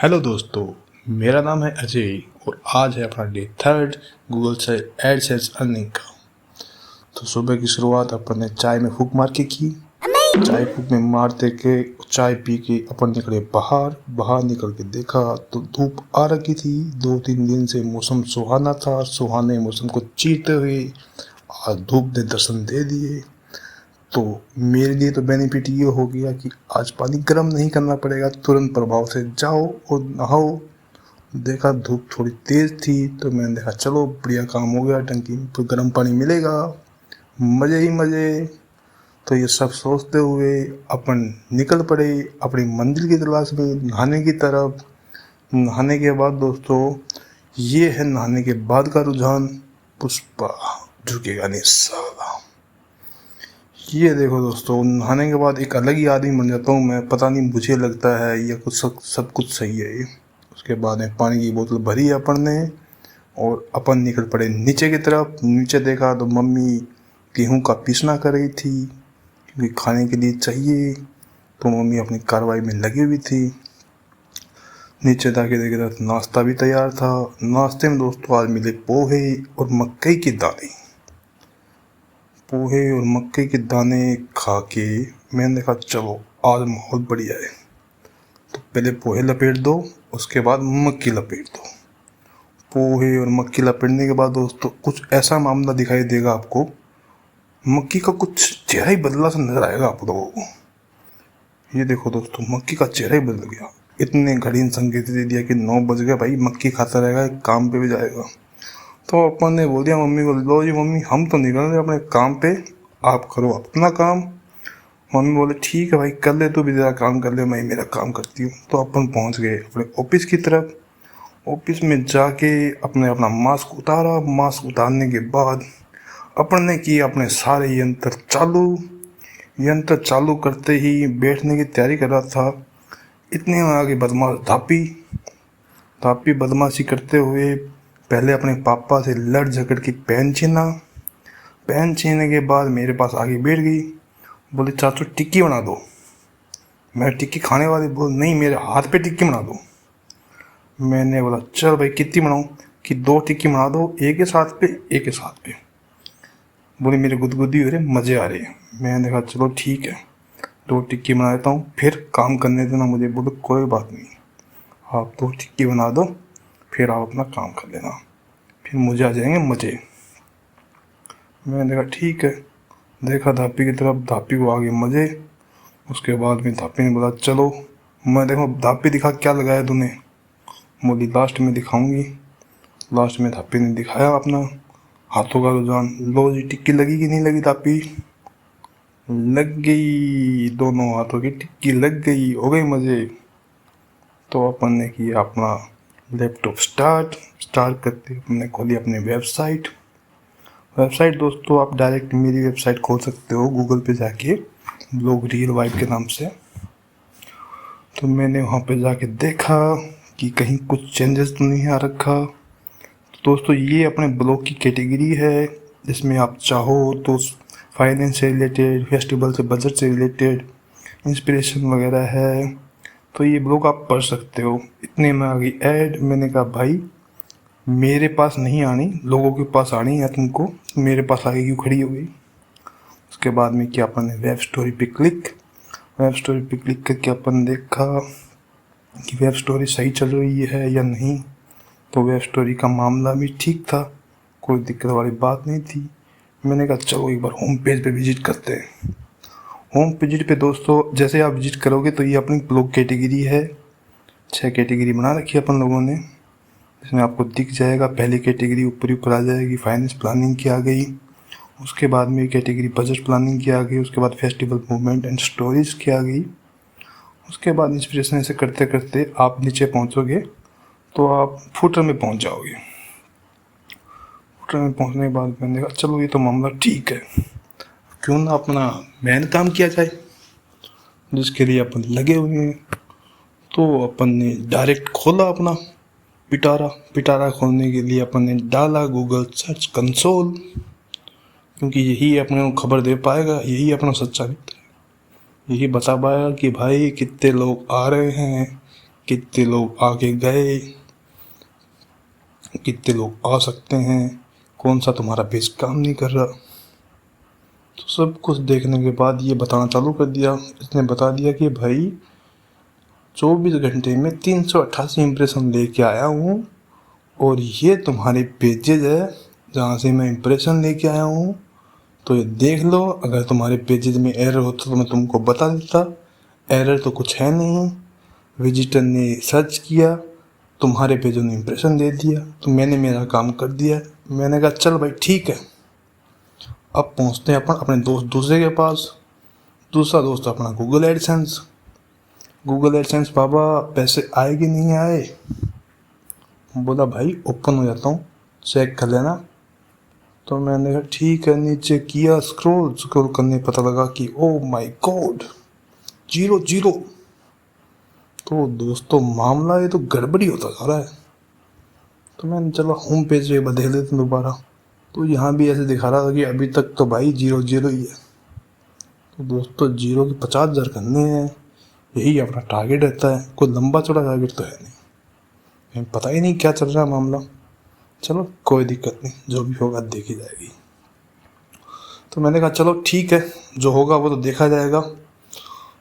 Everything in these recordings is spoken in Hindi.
हेलो दोस्तों, मेरा नाम है अजय और आज है अपना डे 3 गूगल से एडसेंस अर्निंग का। तो सुबह की शुरुआत अपन ने चाय में फूंक मार के की। चाय फूंक में मारते के चाय पी के अपन निकले बाहर निकल के देखा तो धूप आ रखी थी। 2-3 दिन से मौसम सुहाना था। सुहाने मौसम को चीरते हुए आज धूप ने दर्शन दे दिए। तो मेरे लिए तो बेनिफिट ये हो गया कि आज पानी गर्म नहीं करना पड़ेगा, तुरंत प्रभाव से जाओ और नहाओ। देखा धूप थोड़ी तेज़ थी तो मैंने देखा चलो बढ़िया काम हो गया, टंकी में तो गर्म पानी मिलेगा, मज़े ही मज़े। तो ये सब सोचते हुए अपन निकल पड़े अपनी मंजिल की तलाश में, नहाने की तरफ। नहाने के बाद दोस्तों, ये है नहाने के बाद का रुझान। पुष्पा झुकेगा नहीं साला। ये देखो दोस्तों, नहाने के बाद एक अलग ही आदमी बन जाता हूँ मैं। पता नहीं, मुझे लगता है ये कुछ सब कुछ सही है ये। उसके बाद में पानी की बोतल भरी अपन ने और अपन निकल पड़े नीचे की तरफ। नीचे देखा तो मम्मी गेहूं का पीसना कर रही थी क्योंकि खाने के लिए चाहिए। तो मम्मी अपनी कार्रवाई में लगी हुई थी। नीचे जाके देखा तो नाश्ता भी तैयार था। नाश्ते में दोस्तों आज मिले पोहे और मकई के दाने। पोहे और मक्के के दाने खा के मैंने देखा चलो आज माहौल बढ़िया है। तो पहले पोहे लपेट दो, उसके बाद मक्की लपेट दो। पोहे और मक्की लपेटने के बाद दोस्तों कुछ ऐसा मामला दिखाई देगा आपको। मक्की का कुछ चेहरा ही बदला सा नजर आएगा आप लोगों को। ये देखो दोस्तों, मक्की का चेहरा ही बदल गया। इतने घड़ी संकेत दे दिया कि 9 बज गए भाई, मक्की खाता रहेगा, काम पे भी जाएगा। तो अपन ने बोल दिया मम्मी को, लो जी मम्मी हम तो निकल रहे अपने काम पे, आप करो अपना काम। मम्मी बोले ठीक है भाई, कर ले, तू भी तेरा काम कर ले, मैं मेरा काम करती हूँ। तो अपन पहुँच गए अपने ऑफिस की तरफ। ऑफिस में जाके अपना मास्क उतारा। मास्क उतारने के बाद अपन ने किया अपने सारे यंत्र चालू। यंत्र चालू करते ही बैठने की तैयारी कर रहा था, इतने में आगे बदमाश धापी बदमाशी करते हुए पहले अपने पापा से लड़ झगड़ की पेन छीना। पेन छीनने के बाद मेरे पास आगे बैठ गई, बोले चाचू टिक्की बना दो। मैं टिक्की खाने वाली, बोल नहीं मेरे हाथ पे टिक्की बना दो। मैंने बोला चल भाई कितनी बनाऊँ, कि 2 टिक्की बना दो, एक के साथ पे एक के साथ पे। बोले मेरे गुदगुदी हो रहे, मज़े आ रहे हैं। मैंने देखा चलो ठीक है, 2 टिक्की बना देता हूँ, फिर काम करने देना मुझे। बोले कोई बात नहीं, आप 2 टिक्की बना दो, फिर आप अपना काम कर लेना, फिर मुझे आ जाएंगे मज़े। मैंने देखा ठीक है। देखा धापी की तरफ, धापी को आगे मज़े। उसके बाद में धापी ने बोला चलो। मैं देखो धापी दिखा क्या लगाया तूने, बोली लास्ट में दिखाऊंगी। लास्ट में धापी ने दिखाया अपना हाथों का रुझान। लो जी टिक्की लगी कि नहीं लगी धापी, लग गई, दोनों हाथों की टिक्की लग गई, हो गई मज़े। तो अपन ने किया अपना लैपटॉप स्टार्ट करते हमने खोली अपनी वेबसाइट। दोस्तों आप डायरेक्ट मेरी वेबसाइट खोल सकते हो गूगल पे जाके, ब्लॉग रियल वाइब के नाम से। तो मैंने वहाँ पे जाके देखा कि कहीं कुछ चेंजेस तो नहीं आ रखा। तो दोस्तों ये अपने ब्लॉग की कैटेगरी है, जिसमें आप चाहो तो फाइनेंस से रिलेटेड, फेस्टिवल से, बजट से रिलेटेड, इंस्पिरेशन वगैरह है। तो ये ब्लॉग आप पढ़ सकते हो। इतने में आ गई ऐड। मैंने कहा भाई मेरे पास नहीं आनी, लोगों के पास आनी है तुमको, मेरे पास आगे क्यों खड़ी हो गई। उसके बाद में क्या अपन ने वेब स्टोरी पे क्लिक करके अपन देखा कि वेब स्टोरी सही चल रही है या नहीं। तो वेब स्टोरी का मामला भी ठीक था, कोई दिक्कत वाली बात नहीं थी। मैंने कहा चलो एक बार होम पेज पे विजिट करते हैं। होम पेज पे दोस्तों जैसे आप विजिट करोगे तो ये अपनी ब्लॉग कैटेगरी है। 6 कैटेगरी बना रखी है अपन लोगों ने, इसमें आपको दिख जाएगा। पहली कैटेगरी ऊपर आ जाएगी, फाइनेंस प्लानिंग की आ गई। उसके बाद में कैटेगरी बजट प्लानिंग की आ गई। उसके बाद फेस्टिवल मूवमेंट एंड स्टोरीज की आ गई। उसके बाद इंस्पिरेशन ऐसे करते करते आप नीचे पहुंचोगे तो आप फुटर में पहुंच जाओगे। फुटर में पहुंचने के बाद मैंने कहा चलो ये तो मामला ठीक है, क्यों ना अपना मेन काम किया जाए, जिसके लिए अपन लगे हुए हैं। तो अपन ने डायरेक्ट खोला अपना पिटारा खोलने के लिए अपन ने डाला गूगल सर्च कंसोल, क्योंकि यही अपने को खबर दे पाएगा, यही अपना सच्चा मित्र है। यही बता पाएगा कि भाई कितने लोग आ रहे हैं, कितने लोग आगे गए, कितने लोग आ सकते हैं, कौन सा तुम्हारा पेज काम नहीं कर रहा। तो सब कुछ देखने के बाद ये बताना चालू कर दिया। इसने बता दिया कि भाई 24 घंटे में 388 इम्प्रेशन लेके आया हूँ और ये तुम्हारे पेजेज है जहाँ से मैं इम्प्रेशन लेके आया हूँ। तो ये देख लो, अगर तुम्हारे पेजेज में एरर होता तो मैं तुमको बता देता। एरर तो कुछ है नहीं, विजिटर ने सर्च किया, तुम्हारे पेजों ने इम्प्रेशन दे दिया, तो मैंने मेरा काम कर दिया। मैंने कहा चल भाई ठीक है। अब पहुँचते हैं अपन अपने दोस्त दूसरे के पास। दूसरा दोस्त अपना गूगल एडसेंस। गूगल एडसेंस बाबा पैसे आए कि नहीं आए। बोला भाई ओपन हो जाता हूँ, चेक कर लेना। तो मैंने कहा ठीक है, नीचे किया स्क्रॉल करने पता लगा कि ओ माय गॉड 0 तो दोस्तों मामला ये तो गड़बड़ी होता जा रहा है। तो मैंने चला होम पेज पे बदल देते दोबारा। तो यहाँ भी ऐसे दिखा रहा था कि अभी तक तो भाई 0 ही है। तो दोस्तों 0 के 50,000 करने हैं, यही अपना टारगेट रहता है। कोई लंबा चौड़ा टारगेट तो है नहीं, पता ही नहीं क्या चल रहा है मामला। चलो कोई दिक्कत नहीं, जो भी होगा देखी जाएगी। तो मैंने कहा चलो ठीक है, जो होगा वो तो देखा जाएगा।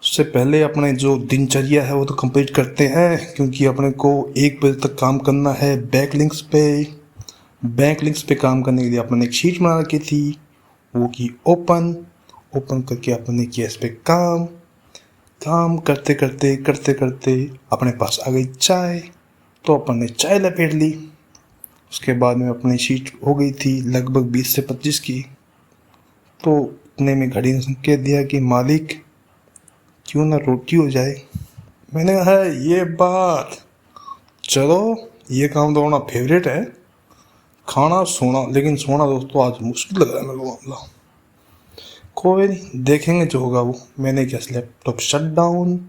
उससे पहले अपने जो दिनचर्या है वो तो कंप्लीट करते हैं, क्योंकि अपने को 1 बजे तक काम करना है बैकलिंक्स पे। बैकलिंक्स पे काम करने के लिए अपने एक शीट बना रखी थी, वो की ओपन करके अपने किया इस पे काम करते करते अपने पास आ गई चाय। तो अपन ने चाय लपेट ली। उसके बाद में अपनी शीट हो गई थी लगभग 20 से 25 की। तो इतने में घड़ी ने संकेत दिया कि मालिक क्यों ना रोटी हो जाए। मैंने कहा है ये बात, चलो ये काम तो अपना फेवरेट है, खाना सोना। लेकिन सोना दोस्तों आज मुश्किल लग रहा है मेरे को मामला। कोई नहीं, देखेंगे जो होगा वो। मैंने क्या लैपटॉप शट डाउन,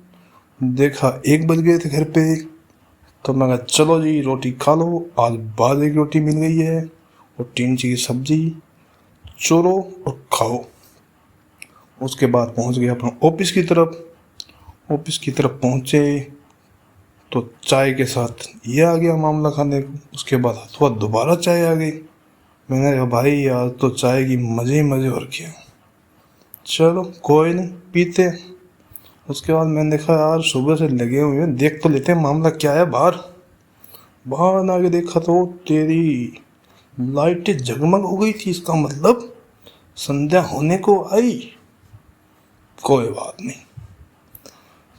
देखा 1 बज गए थे घर पे। तो मैं कहा चलो जी रोटी खा लो। आज बाजरे की रोटी मिल गई है और 3 चीज़ की सब्जी, चोरो और खाओ। उसके बाद पहुंच गए अपना ऑफिस की तरफ। ऑफिस की तरफ पहुंचे तो चाय के साथ ये आ गया मामला खाने को। उसके बाद अथवा दोबारा चाय आ गई। मैंने कहा भाई आज तो चाय की मज़े ही मज़े हो रखे हैं, चलो कोई नहीं पीते। उसके बाद मैंने देखा यार सुबह से लगे हुए हैं, देख तो लेते हैं मामला क्या है बाहर। बाहर आके देखा तो तेरी लाइटें जगमग हो गई थी, इसका मतलब संध्या होने को आई। कोई बात नहीं,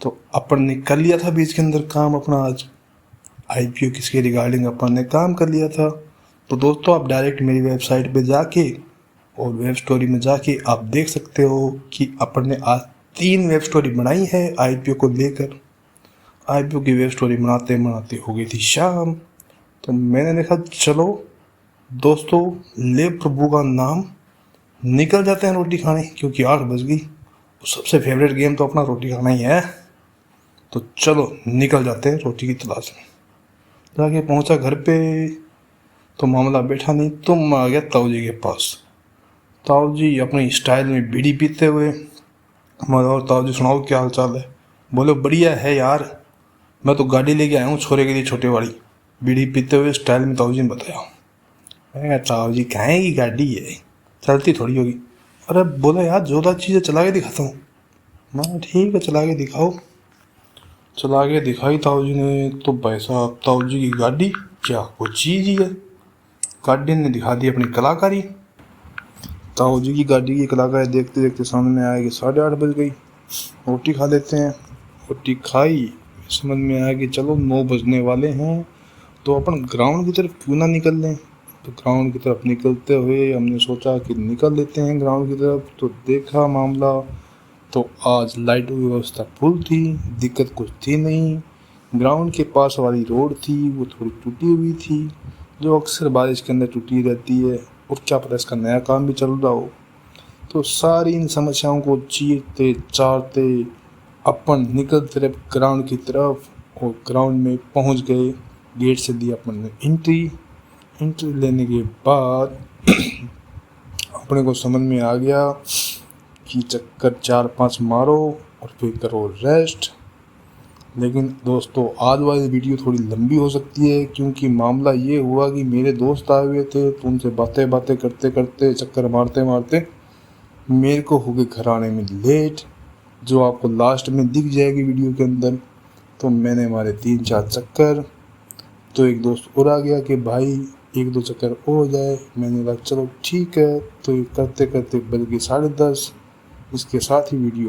तो अपन ने कर लिया था बीच के अंदर काम अपना। आज आईपीओ किसके रिगार्डिंग अपन ने काम कर लिया था। तो दोस्तों आप डायरेक्ट मेरी वेबसाइट पे जाके और वेब स्टोरी में जाके आप देख सकते हो कि अपन ने आज 3 वेब स्टोरी बनाई है आईपीओ को लेकर। आईपीओ की वेब स्टोरी बनाते बनाते हो गई थी शाम। तो मैंने देखा चलो दोस्तों ले प्रभु का नाम, निकल जाते हैं रोटी खाने, क्योंकि 8 बज गई। सबसे फेवरेट गेम तो अपना रोटी खाना ही है। तो चलो निकल जाते हैं रोटी की तलाश में। जाके पहुंचा घर पे तो मामला बैठा नहीं, तो मैं आ गया ताऊ जी के पास। ताऊ जी अपनी स्टाइल में बीड़ी पीते हुए। मैं और ताऊ जी सुनाओ क्या हाल चाल है। बोले बढ़िया है यार, मैं तो गाड़ी लेके आया हूँ छोरे के लिए छोटे वाली। बीड़ी पीते हुए स्टाइल में ताऊ जी ने बताया। मैंने कहा ताऊ जी कहाँ की गाड़ी है, चलती थोड़ी होगी। अरे बोला यार जोरदार चीज़ें चला के दिखाता हूँ। मैं ठीक है चला के दिखाओ। चला के दिखाई ताऊ जी ने, तो भाई साहब ताऊ जी की गाड़ी क्या वो चीज़ ही है। गाड़ी ने दिखा दी अपनी कलाकारी। ताऊ जी की गाड़ी की कलाकारी देखते देखते सामने आया कि 8:30 बज गई। रोटी खा लेते हैं। रोटी खाई, समझ में आया कि चलो 9 बजने वाले हैं, तो अपन ग्राउंड की तरफ क्यों ना निकल लें। तो ग्राउंड की तरफ निकलते हुए हमने सोचा कि निकल लेते हैं ग्राउंड की तरफ। तो देखा मामला, तो आज लाइट की व्यवस्था फुल थी, दिक्कत कुछ थी नहीं। ग्राउंड के पास वाली रोड थी वो थोड़ी टूटी हुई थी, जो अक्सर बारिश के अंदर टूटी रहती है, और क्या पता इसका नया काम भी चल रहा हो। तो सारी इन समस्याओं को चीरते चारते अपन निकलते रहे ग्राउंड की तरफ, और ग्राउंड में पहुंच गए। गेट से दी अपन ने एंट्री लेने के बाद अपने को समझ में आ गया कि चक्कर 4-5 मारो और फिर करो रेस्ट। लेकिन दोस्तों आज वाली वीडियो थोड़ी लंबी हो सकती है, क्योंकि मामला ये हुआ कि मेरे दोस्त आए हुए थे, तो उनसे बातें बातें करते करते, चक्कर मारते मारते मेरे को हो गए घर आने में लेट, जो आपको लास्ट में दिख जाएगी वीडियो के अंदर। तो मैंने मारे 3-4 चक्कर, तो एक दोस्त और आ गया कि भाई 1-2 चक्कर और हो जाए। मैंने कहा चलो ठीक है, तो ये करते करते बज गए 10:30। इसके साथ ही वीडियो